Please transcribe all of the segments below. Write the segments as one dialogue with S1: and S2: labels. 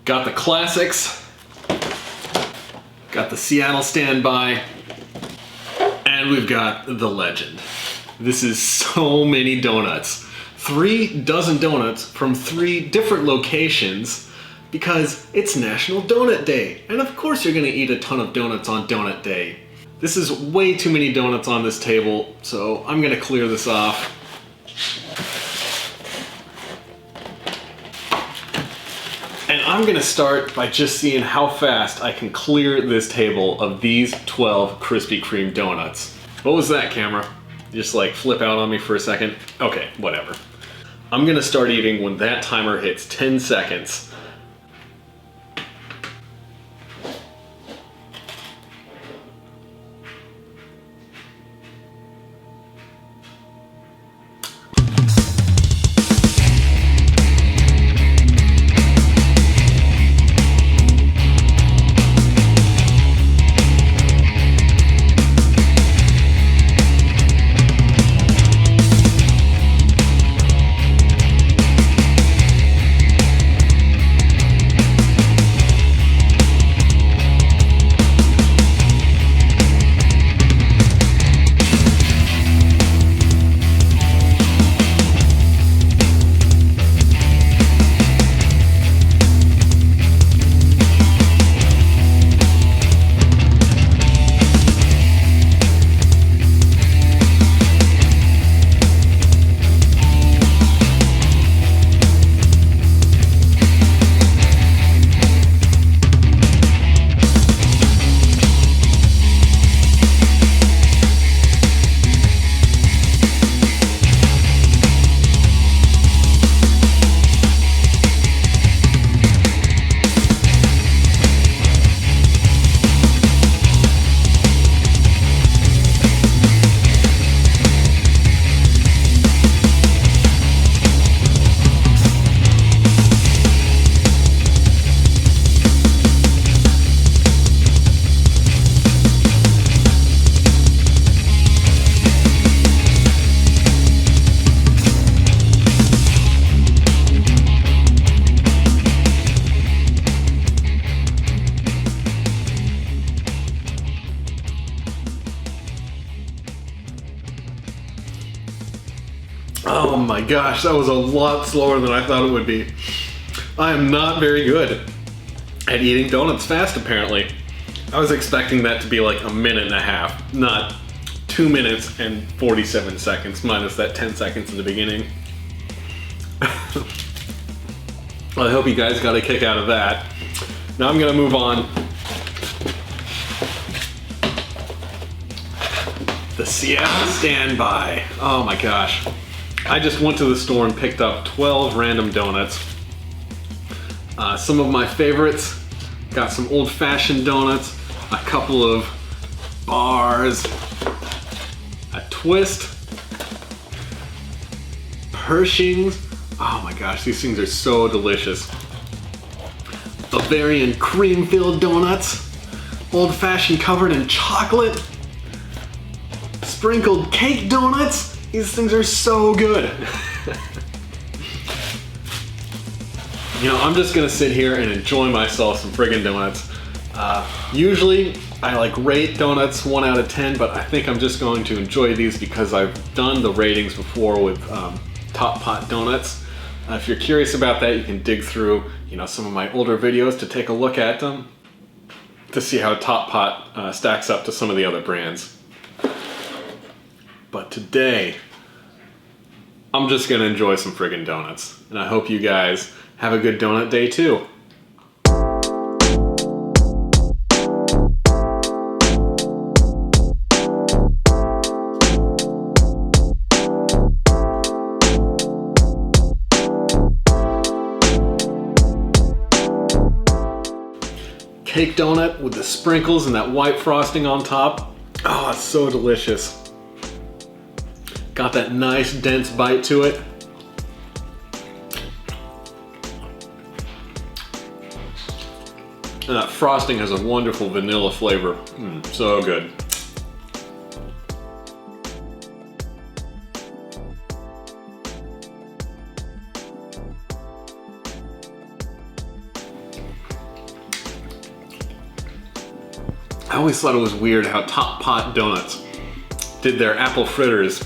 S1: Got the classics, got the Seattle standby, and we've got the legend. This is so many donuts. 3 dozen donuts from 3 different locations because it's National Donut Day. And of course you're gonna eat a ton of donuts on Donut Day. This is way too many donuts on this table, so I'm gonna clear this off. And I'm gonna start by just seeing how fast I can clear this table of these 12 Krispy Kreme donuts. What was that, camera? Just like flip out on me for a second? Okay, whatever. I'm gonna start eating when that timer hits 10 seconds. Oh my gosh, that was a lot slower than I thought it would be. I am not very good at eating donuts fast, apparently. I was expecting that to be like 1.5 minutes, not 2 minutes and 47 seconds, minus that 10 seconds in the beginning. Well, I hope you guys got a kick out of that. Now I'm gonna move on. The Seattle standby. Oh my gosh. I just went to the store and picked up 12 random donuts. Some of my favorites. Got some old-fashioned donuts, a couple of bars, a twist, Hershey's. Oh my gosh, these things are so delicious. Barbarian cream-filled donuts, old-fashioned covered in chocolate, sprinkled cake donuts. These things are so good. You know, I'm just gonna sit here and enjoy myself some friggin' donuts. Usually I like rate donuts 1 out of 10, but I think I'm just going to enjoy these because I've done the ratings before with Top Pot donuts. If you're curious about that, you can dig through, you know, some of my older videos to take a look at them to see how Top Pot stacks up to some of the other brands. But today, I'm just gonna enjoy some friggin' donuts. And I hope you guys have a good donut day too. Cake donut with the sprinkles and that white frosting on top. Oh, it's so delicious. Got that nice dense bite to it. And that frosting has a wonderful vanilla flavor. So good. I always thought it was weird how Top Pot Doughnuts did their apple fritters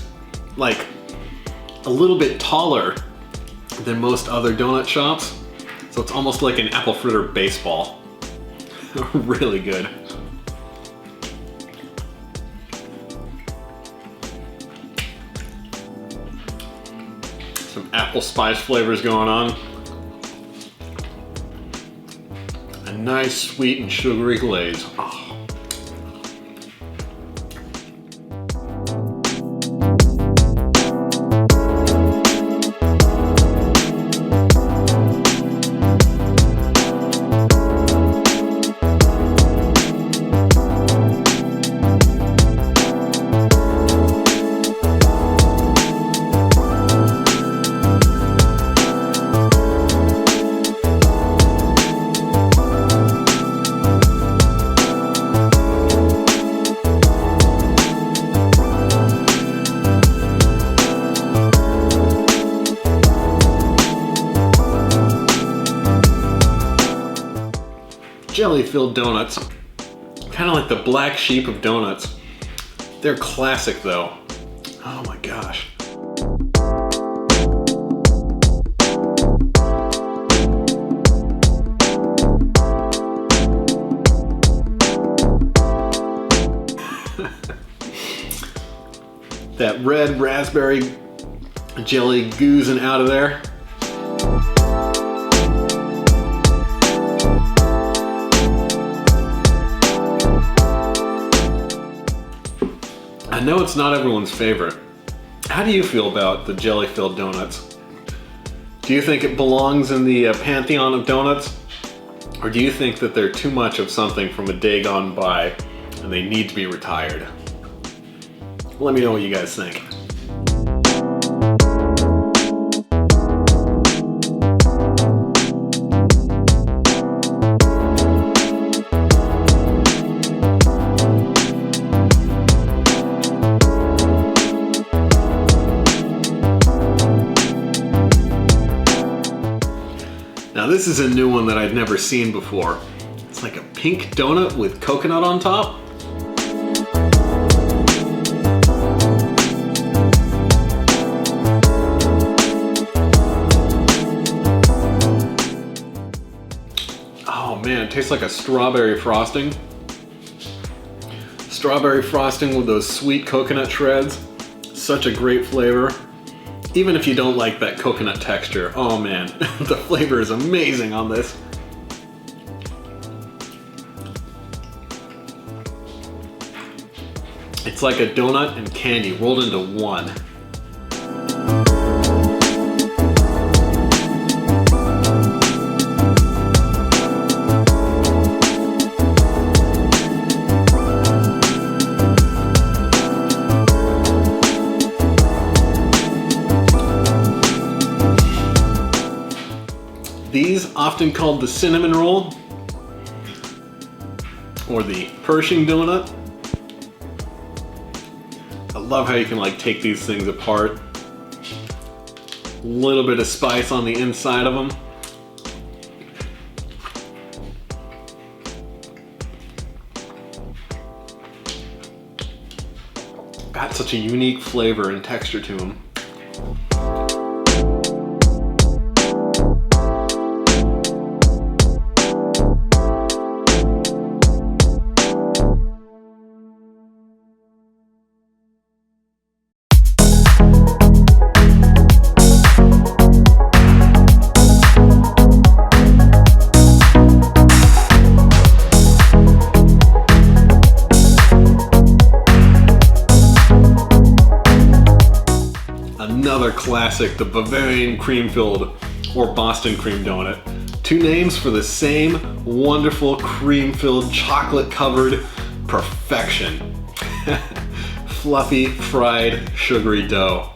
S1: like a little bit taller than most other donut shops. So it's almost like an apple fritter baseball. Really good. Some apple spice flavors going on. A nice sweet and sugary glaze. Oh. Jelly-filled donuts, kind of like the black sheep of donuts. They're classic though. Oh my gosh. That red raspberry jelly oozing out of there. I know it's not everyone's favorite. How do you feel about the jelly-filled donuts? Do you think it belongs in the pantheon of donuts? Or do you think that they're too much of something from a day gone by and they need to be retired? Let me know what you guys think. Now this is a new one that I've never seen before. It's like a pink donut with coconut on top. Oh man, it tastes like a strawberry frosting. Strawberry frosting with those sweet coconut shreds. Such a great flavor. Even if you don't like that coconut texture, oh man, the flavor is amazing on this. It's like a donut and candy rolled into one. These, often called the cinnamon roll or the Pershing donut. I love how you can like take these things apart. A little bit of spice on the inside of them. Got such a unique flavor and texture to them. Another classic, the Bavarian cream-filled or Boston cream donut. Two names for the same wonderful cream-filled, chocolate-covered perfection. Fluffy, fried, sugary dough.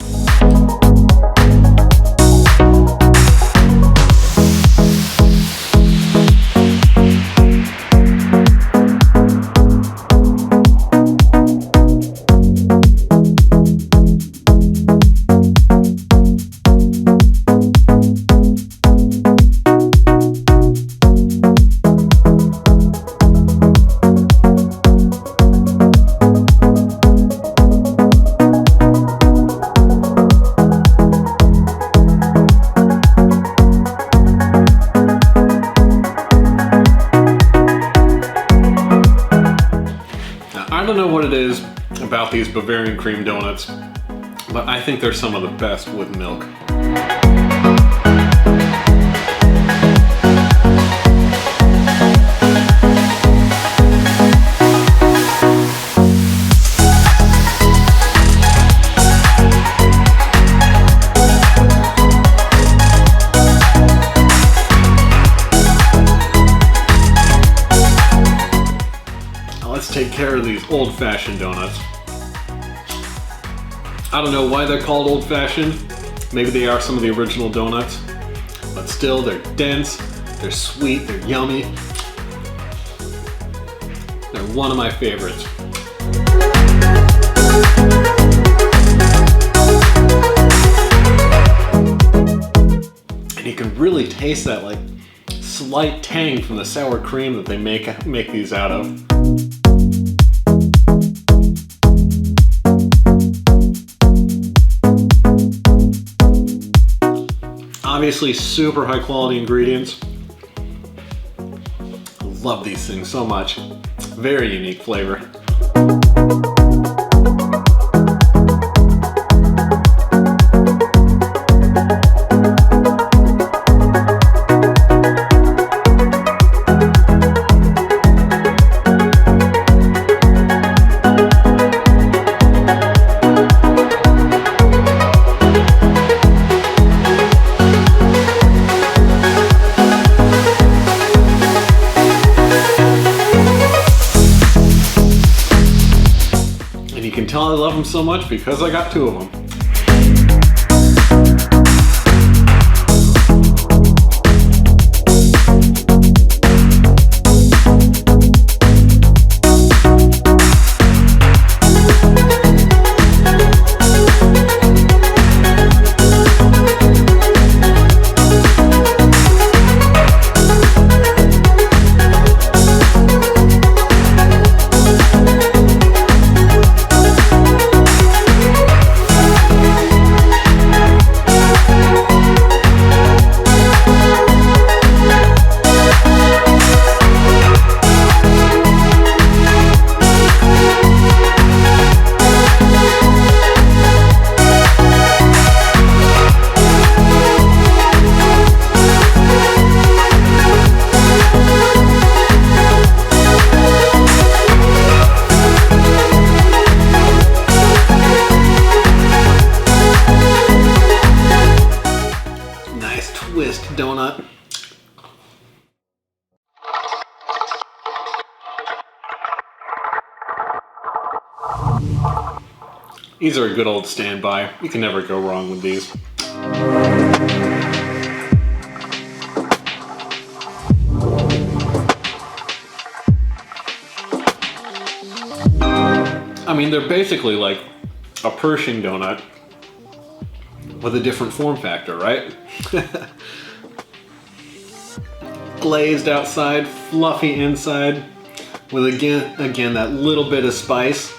S1: I don't know what it is about these Bavarian cream donuts, but I think they're some of the best with milk. Let's take care of these old-fashioned donuts. I don't know why they're called old-fashioned. Maybe they are some of the original donuts. But still, they're dense, they're sweet, they're yummy. They're one of my favorites. And you can really taste that like slight tang from the sour cream that they make these out of. Obviously, super high quality ingredients. Love these things so much. Very unique flavor. You can tell I love them so much because I got two of them. Donut. These are a good old standby. You can never go wrong with these. I mean, they're basically like a Pershing donut with a different form factor, right? Glazed outside, fluffy inside, with again that little bit of spice.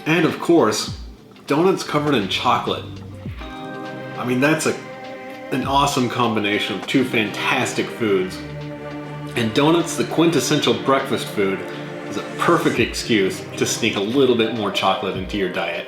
S1: And of course, donuts covered in chocolate. I mean, that's an awesome combination of two fantastic foods. And donuts, the quintessential breakfast food, is a perfect excuse to sneak a little bit more chocolate into your diet.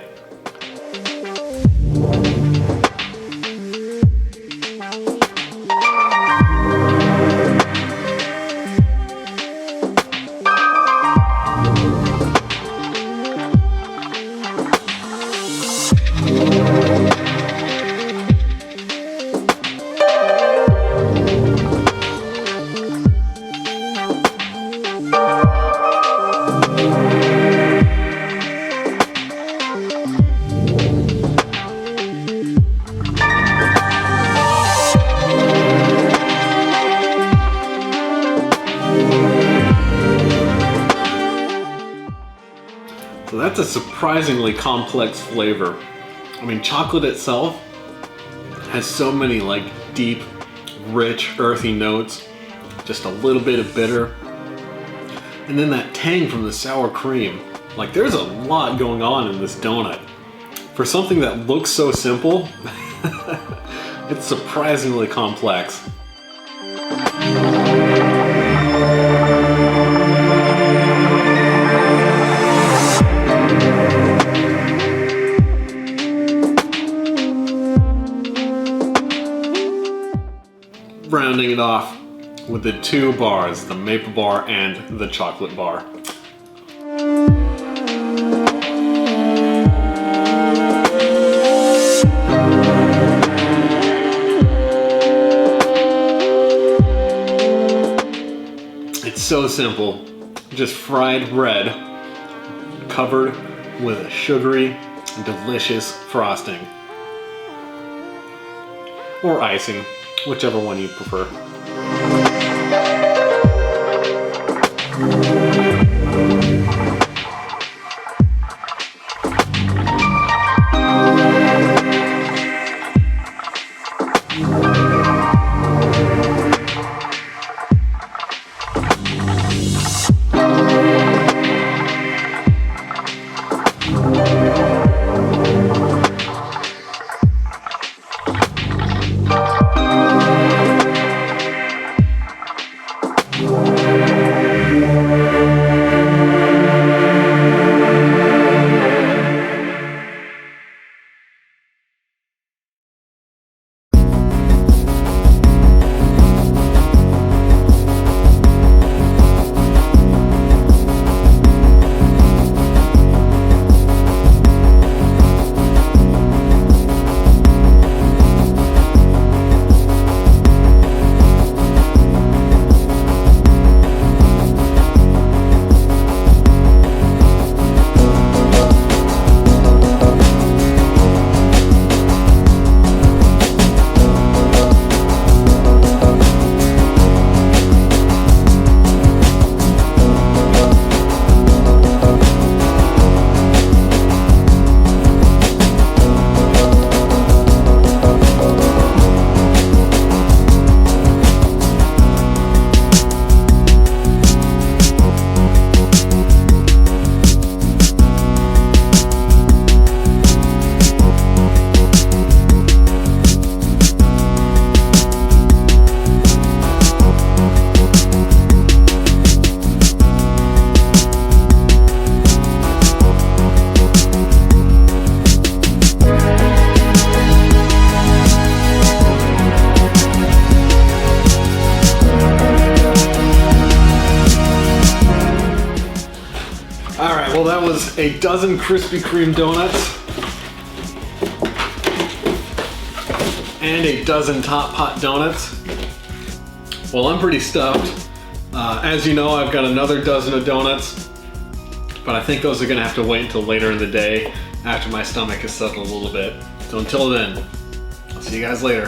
S1: That's a surprisingly complex flavor. I mean, chocolate itself has so many like deep, rich, earthy notes, just a little bit of bitter, and then that tang from the sour cream. Like, there's a lot going on in this donut. For something that looks so simple, it's surprisingly complex. Rounding it off with the two bars, the maple bar and the chocolate bar. It's so simple, just fried bread covered with a sugary, delicious frosting. Or icing, whichever one you prefer. Well, that was a dozen Krispy Kreme donuts and a dozen Top Pot donuts. Well, I'm pretty stuffed. As you know, I've got another dozen of donuts, but I think those are gonna have to wait until later in the day after my stomach has settled a little bit. So until then, I'll see you guys later.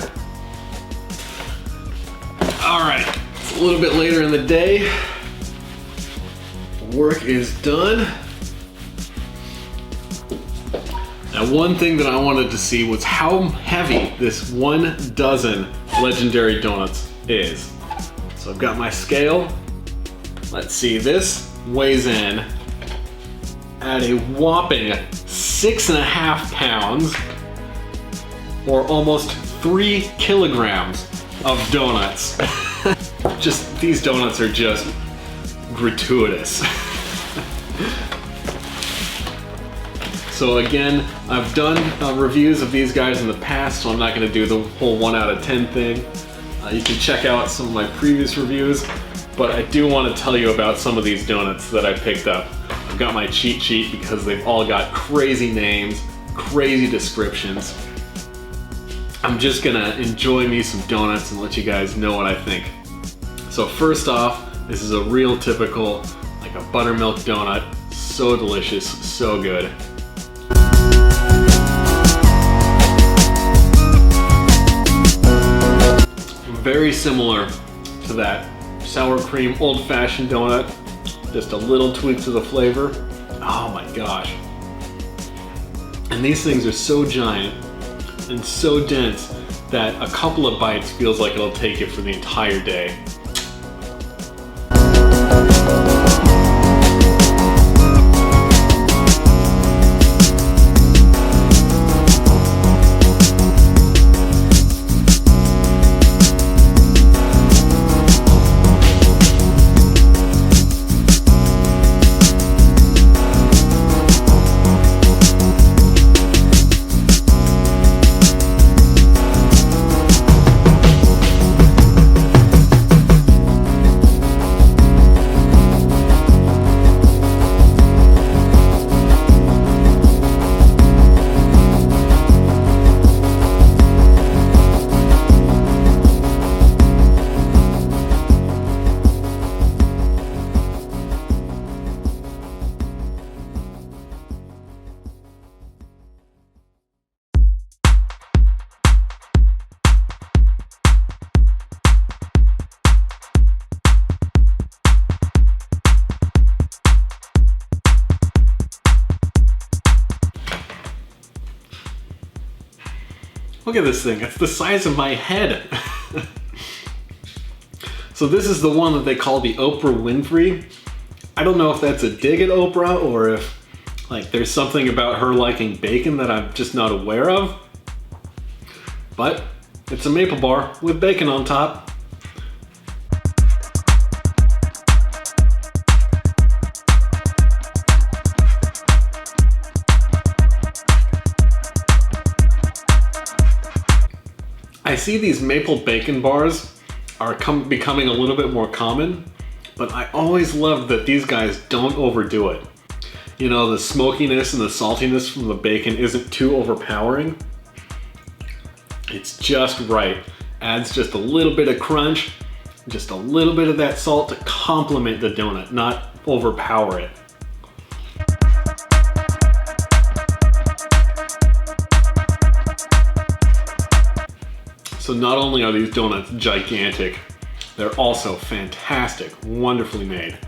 S1: All right, it's a little bit later in the day. Work is done. Now, one thing that I wanted to see was how heavy this 1 dozen legendary donuts is. So I've got my scale. Let's see, this weighs in at a whopping 6.5 pounds, or almost 3 kilograms of donuts. Just, these donuts are just gratuitous. So again, I've done reviews of these guys in the past, so I'm not going to do the whole 1 out of 10 thing. You can check out some of my previous reviews, but I do want to tell you about some of these donuts that I picked up. I've got my cheat sheet because they've all got crazy names, crazy descriptions. I'm just gonna enjoy me some donuts and let you guys know what I think. So first off, this is a real typical, like a buttermilk donut. So delicious, so good. Very similar to that sour cream old-fashioned donut. Just a little tweak to the flavor. Oh my gosh. And these things are so giant and so dense that a couple of bites feels like it'll take you for the entire day. Look at this thing, it's the size of my head. So this is the one that they call the Oprah Winfrey. I don't know if that's a dig at Oprah or if like there's something about her liking bacon that I'm just not aware of. But it's a maple bar with bacon on top. I see these maple bacon bars are becoming a little bit more common, but I always love that these guys don't overdo it. You know, the smokiness and the saltiness from the bacon isn't too overpowering. It's just right. Adds just a little bit of crunch, just a little bit of that salt to complement the donut, not overpower it. So not only are these donuts gigantic, they're also fantastic, wonderfully made.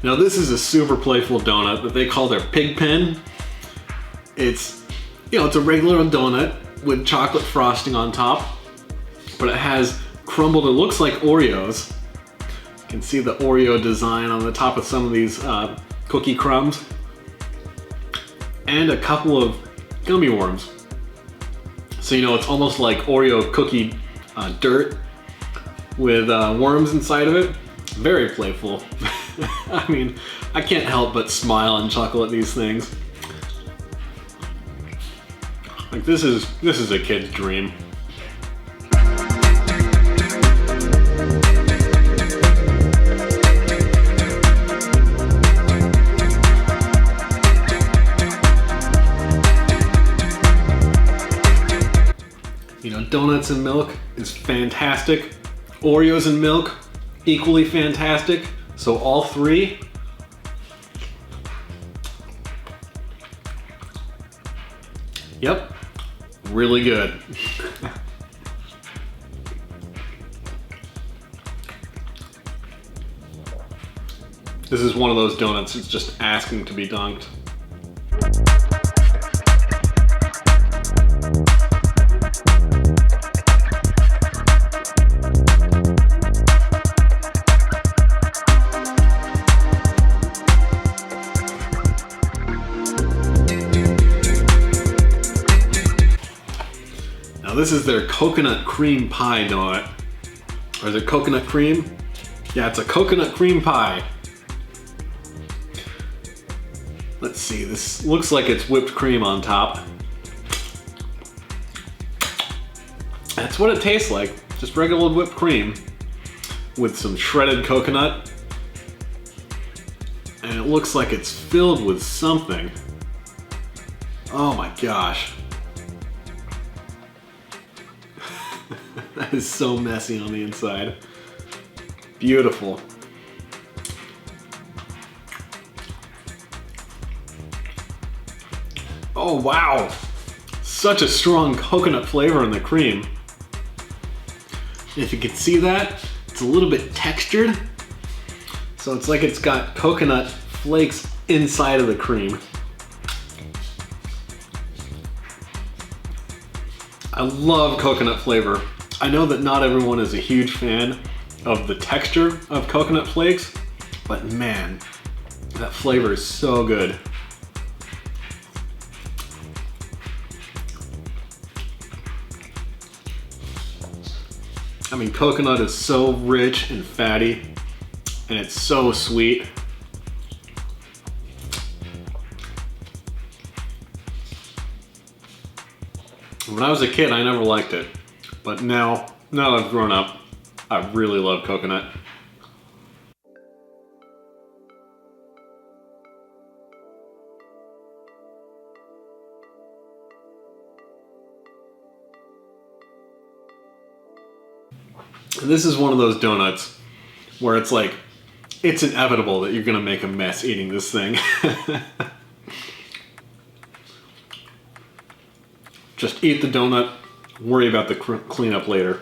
S1: Now this is a super playful donut that they call their Pigpen. It's, you know, it's a regular donut with chocolate frosting on top, but it has crumbled, it looks like Oreos. You can see the Oreo design on the top of some of these cookie crumbs. And a couple of gummy worms. So, you know, it's almost like Oreo cookie dirt with worms inside of it. Very playful. I mean, I can't help but smile and chuckle at these things. Like this is a kid's dream. You know, donuts and milk is fantastic. Oreos and milk, equally fantastic. So all three. Yep, really good. This is one of those donuts that's just asking to be dunked. This is their coconut cream pie donut. Or is it coconut cream? Yeah, it's a coconut cream pie. Let's see, this looks like it's whipped cream on top. That's what it tastes like, just regular whipped cream with some shredded coconut. And it looks like it's filled with something. Oh my gosh. That is so messy on the inside. Beautiful. Oh wow, such a strong coconut flavor in the cream. If you can see that, it's a little bit textured. So it's like it's got coconut flakes inside of the cream. I love coconut flavor. I know that not everyone is a huge fan of the texture of coconut flakes, but man, that flavor is so good. I mean, coconut is so rich and fatty, and it's so sweet. When I was a kid, I never liked it, but now that I've grown up, I really love coconut. And this is one of those donuts where it's like, it's inevitable that you're gonna make a mess eating this thing. Just eat the donut, worry about the cleanup later.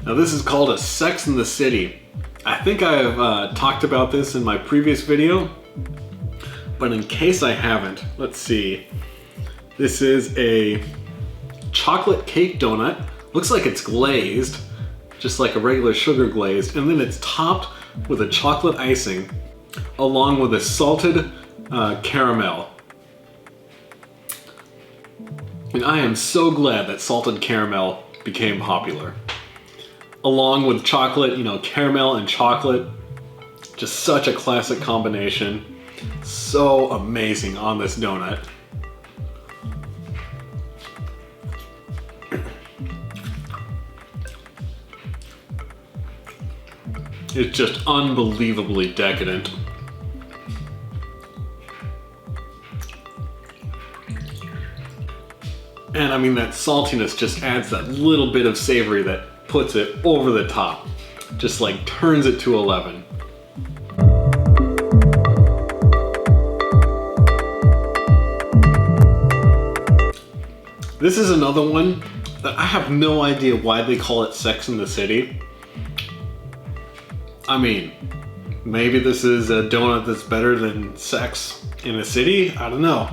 S1: Now this is called a Sex in the City. I think I've talked about this in my previous video, but in case I haven't, let's see. This is a chocolate cake donut. Looks like it's glazed, just like a regular sugar glazed, and then it's topped with a chocolate icing along with a salted caramel. And I am so glad that salted caramel became popular. Along with chocolate, you know, caramel and chocolate. Just such a classic combination. So amazing on this donut. It's just unbelievably decadent. And I mean, that saltiness just adds that little bit of savory that puts it over the top. Just like turns it to 11. This is another one that I have no idea why they call it Sex in the City. I mean, maybe this is a donut that's better than Sex in the City? I don't know.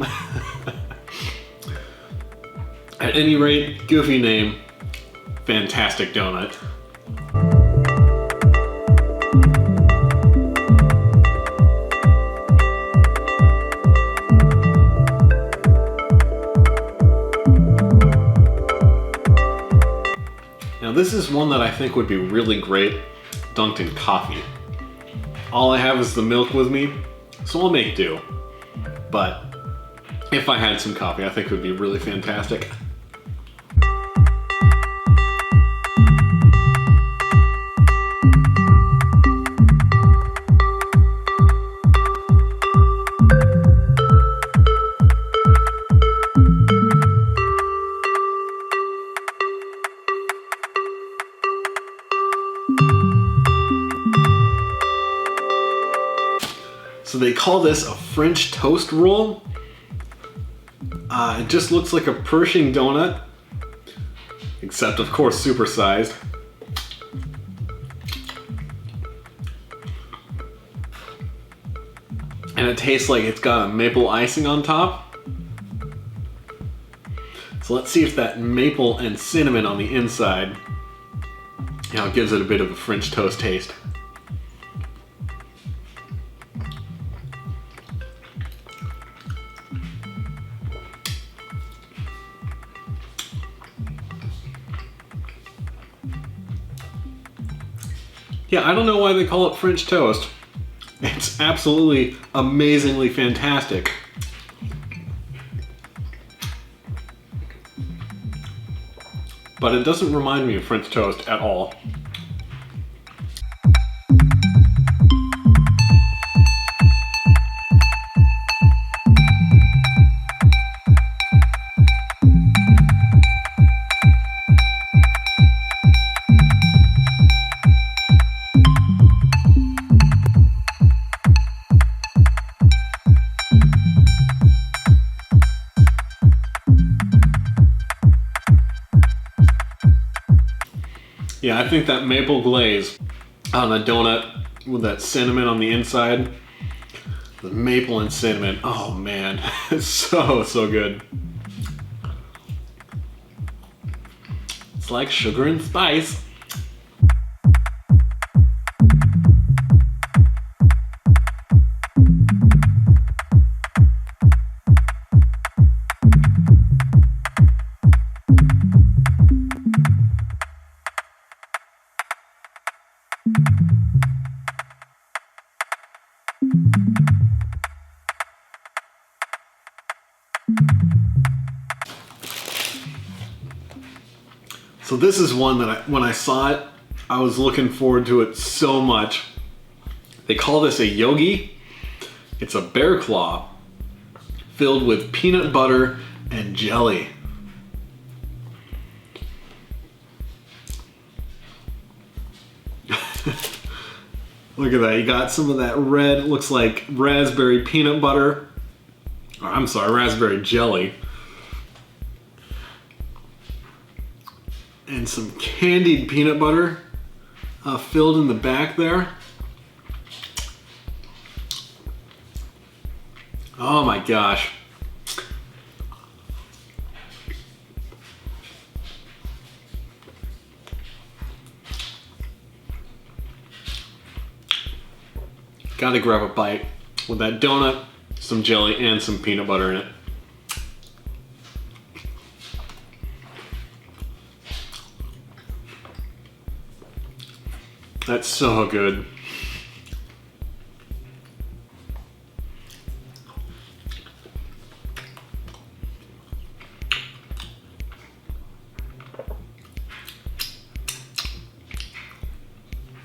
S1: At any rate, goofy name, fantastic donut. Now this is one that I think would be really great dunked in coffee. All I have is the milk with me, so I'll make do. But if I had some coffee, I think it would be really fantastic. So they call this a French toast roll. It just looks like a Pershing donut, except of course supersized. And it tastes like it's got a maple icing on top. So let's see if that maple and cinnamon on the inside, it gives it a bit of a French toast taste. Yeah, I don't know why they call it French toast. It's absolutely amazingly fantastic. But it doesn't remind me of French toast at all. Yeah, I think that maple glaze on the donut with that cinnamon on the inside, the maple and cinnamon, oh man, it's so good. It's like sugar and spice. So this is one that when I saw it, I was looking forward to it so much. They call this a yogi. It's a bear claw filled with peanut butter and jelly. Look at that, you got some of that red, looks like raspberry peanut butter. Or, I'm sorry, raspberry jelly. And some candied peanut butter filled in the back there. Oh my gosh. Gotta grab a bite with that donut, some jelly, and some peanut butter in it. That's so good.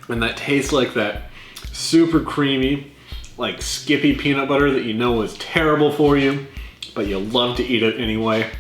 S1: And that tastes like that super creamy, like Skippy peanut butter that you know is terrible for you, but you love to eat it anyway.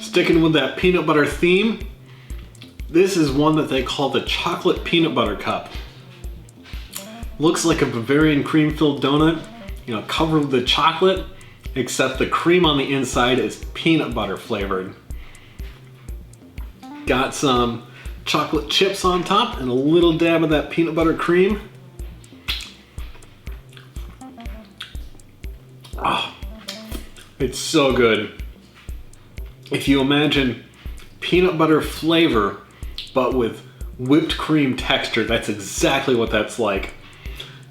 S1: Sticking with that peanut butter theme, this is one that they call the chocolate peanut butter cup. Looks like a Bavarian cream-filled donut, covered with chocolate, except the cream on the inside is peanut butter flavored. Got some chocolate chips on top and a little dab of that peanut butter cream. Oh, it's so good. if you imagine peanut butter flavor, but with whipped cream texture, that's exactly what that's like.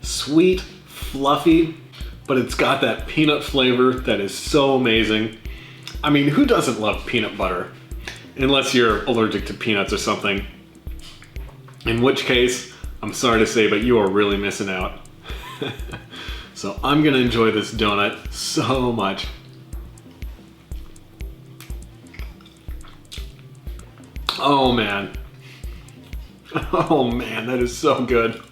S1: Sweet, fluffy, but it's got that peanut flavor that is so amazing. I mean, who doesn't love peanut butter? Unless you're allergic to peanuts or something. In which case, I'm sorry to say, but you are really missing out. So I'm gonna enjoy this donut so much. Oh man. Oh man, that is so good.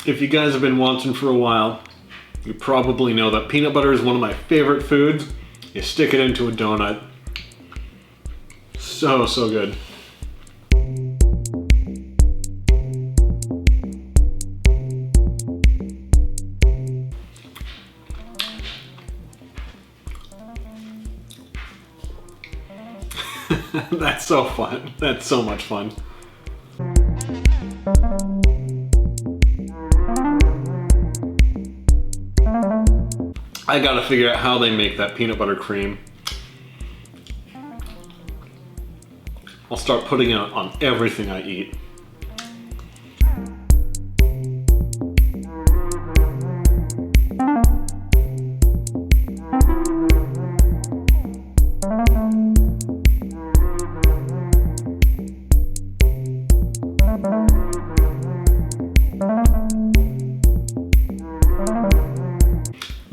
S1: If you guys have been watching for a while, you probably know that peanut butter is one of my favorite foods. You stick it into a donut. So, so good. That's so fun. That's so much fun. I gotta figure out how they make that peanut butter cream. I'll start putting it on everything I eat.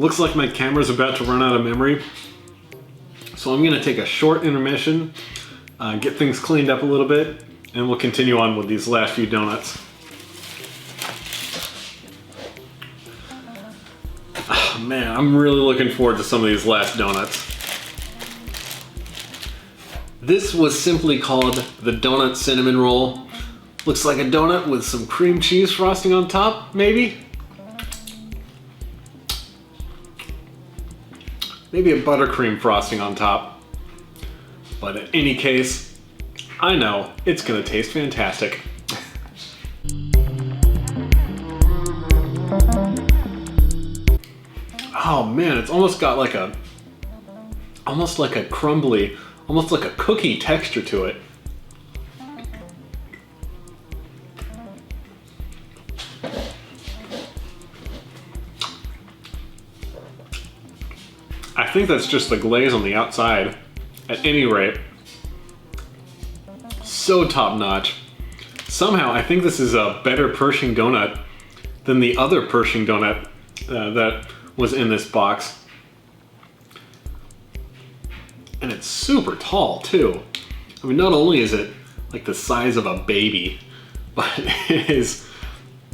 S1: Looks like my camera's about to run out of memory, so I'm gonna take a short intermission, get things cleaned up a little bit, and we'll continue on with these last few donuts. Oh, man, I'm really looking forward to some of these last donuts. This was simply called the Donut Cinnamon Roll. Looks like a donut with some cream cheese frosting on top, maybe? Maybe a buttercream frosting on top. But in any case, I know it's gonna taste fantastic. Oh man, it's almost got like a crumbly, almost like a cookie texture to it. I think that's just the glaze on the outside. At any rate, so top notch. Somehow I think this is a better Pershing donut than the other Pershing donut that was in this box. And it's super tall too. I mean, not only is it like the size of a baby, but it is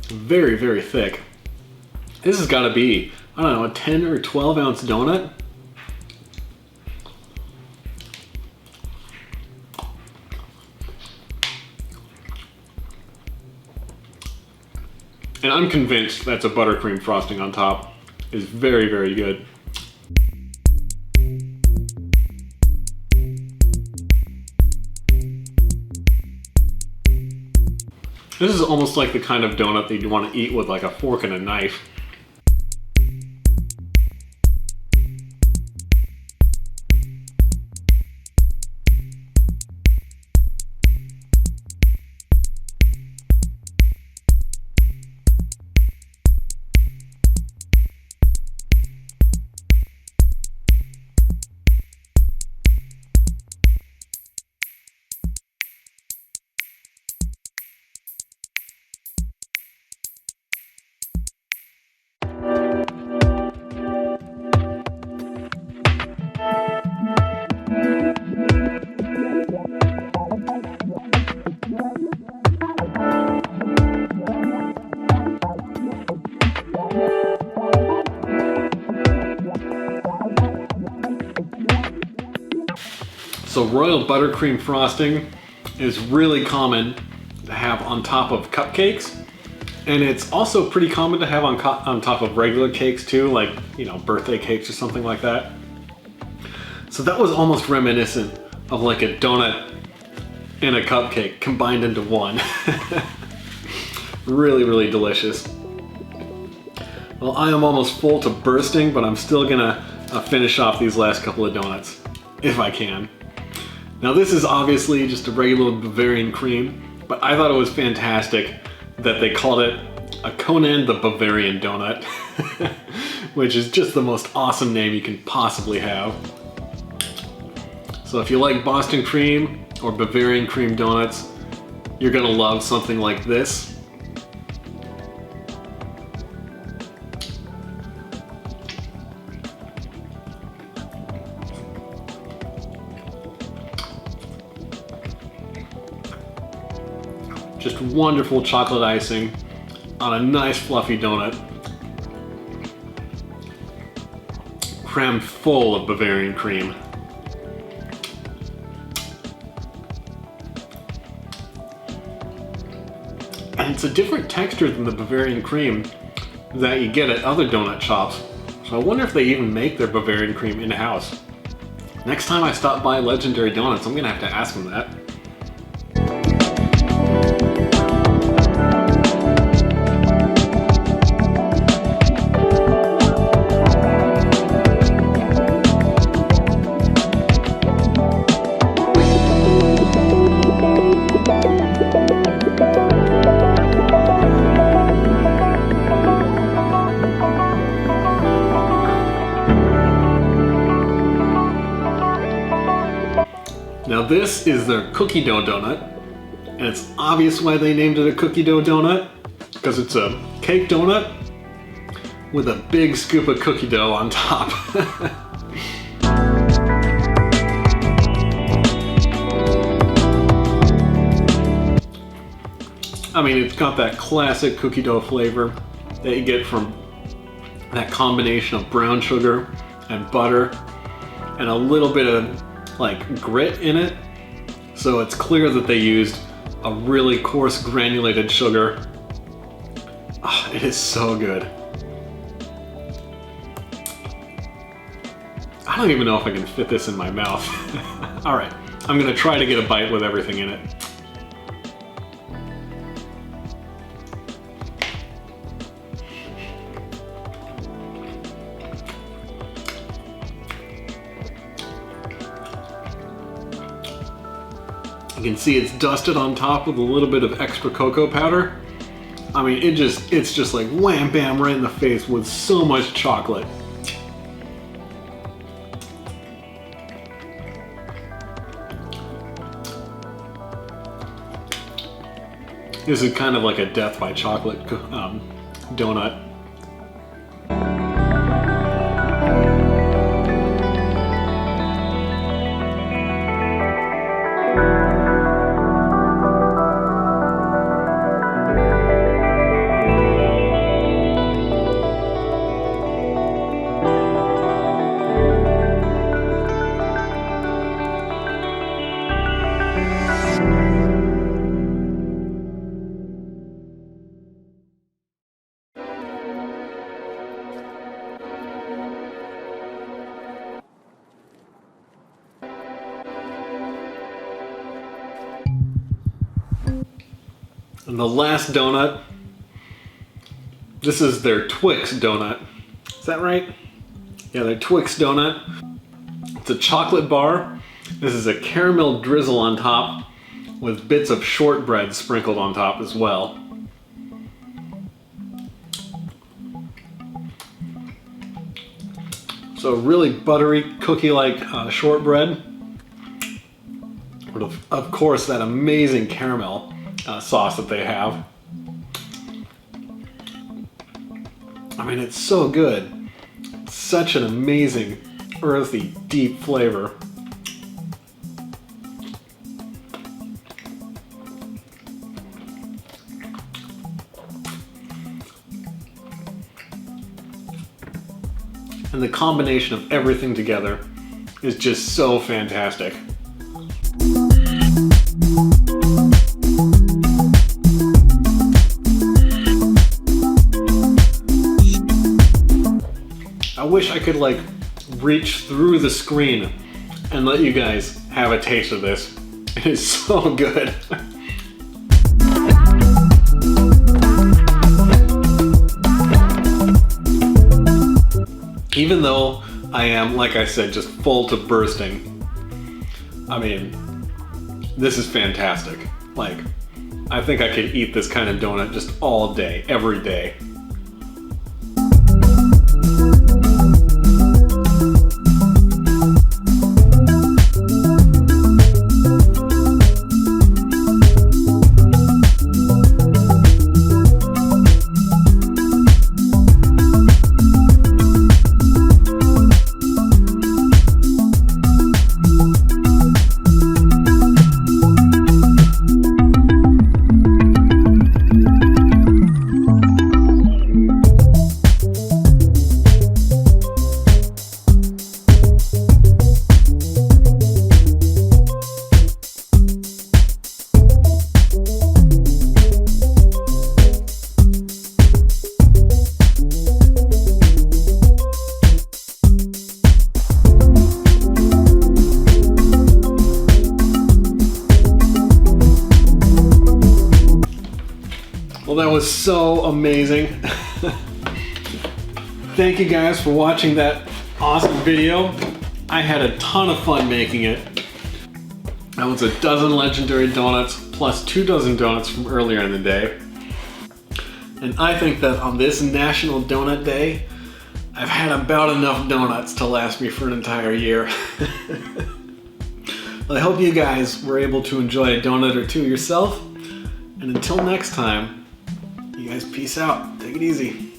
S1: very, very thick. This has gotta be, I don't know, a 10 or 12 ounce donut. And I'm convinced that's a buttercream frosting on top. Is very, very good. This is almost like the kind of donut that you'd want to eat with like a fork and a knife. So royal buttercream frosting is really common to have on top of cupcakes, and it's also pretty common to have on top of regular cakes too, like, you know, birthday cakes or something like that. So that was almost reminiscent of like a donut and a cupcake combined into one. Really, really delicious. Well, I am almost full to bursting, but I'm still gonna finish off these last couple of donuts, if I can. Now this is obviously just a regular Bavarian cream, but I thought it was fantastic that they called it a Conan the Bavarian donut, which is just the most awesome name you can possibly have. So if you like Boston cream or Bavarian cream donuts, you're gonna love something like this. Just wonderful chocolate icing on a nice fluffy donut, crammed full of Bavarian cream. And it's a different texture than the Bavarian cream that you get at other donut shops. So I wonder if they even make their Bavarian cream in-house. Next time I stop by Legendary Donuts, I'm gonna have to ask them that. Now this is their cookie dough donut, and it's obvious why they named it a cookie dough donut, because it's a cake donut with a big scoop of cookie dough on top. I mean, it's got that classic cookie dough flavor that you get from that combination of brown sugar and butter and a little bit of like grit in it. So it's clear that they used a really coarse granulated sugar. Oh, it is so good. I don't even know if I can fit this in my mouth. All right, I'm gonna try to get a bite with everything in it. You can see it's dusted on top with a little bit of extra cocoa powder. I mean, it's just like wham bam right in the face with so much chocolate. This is kind of like a death by chocolate donut. And the last donut, this is their Twix donut. Is that right? Yeah, their Twix donut. It's a chocolate bar. This is a caramel drizzle on top with bits of shortbread sprinkled on top as well. So really buttery, cookie-like shortbread. But of course, that amazing caramel sauce that they have. I mean, it's so good. Such an amazing, earthy, deep flavor. And the combination of everything together is just so fantastic. I wish I could like reach through the screen and let you guys have a taste of this. It is so good. even though I am, like I said, just full to bursting, I mean, this is fantastic. Like, I think I could eat this kind of donut just all day, every day. Well, that was so amazing. Thank you guys for watching that awesome video. I had a ton of fun making it. That was a dozen legendary donuts plus 2 dozen donuts from earlier in the day. And I think that on this National Donut Day, I've had about enough donuts to last me for an entire year. Well, I hope you guys were able to enjoy a donut or two yourself. And until next time, you guys peace out. Take it easy.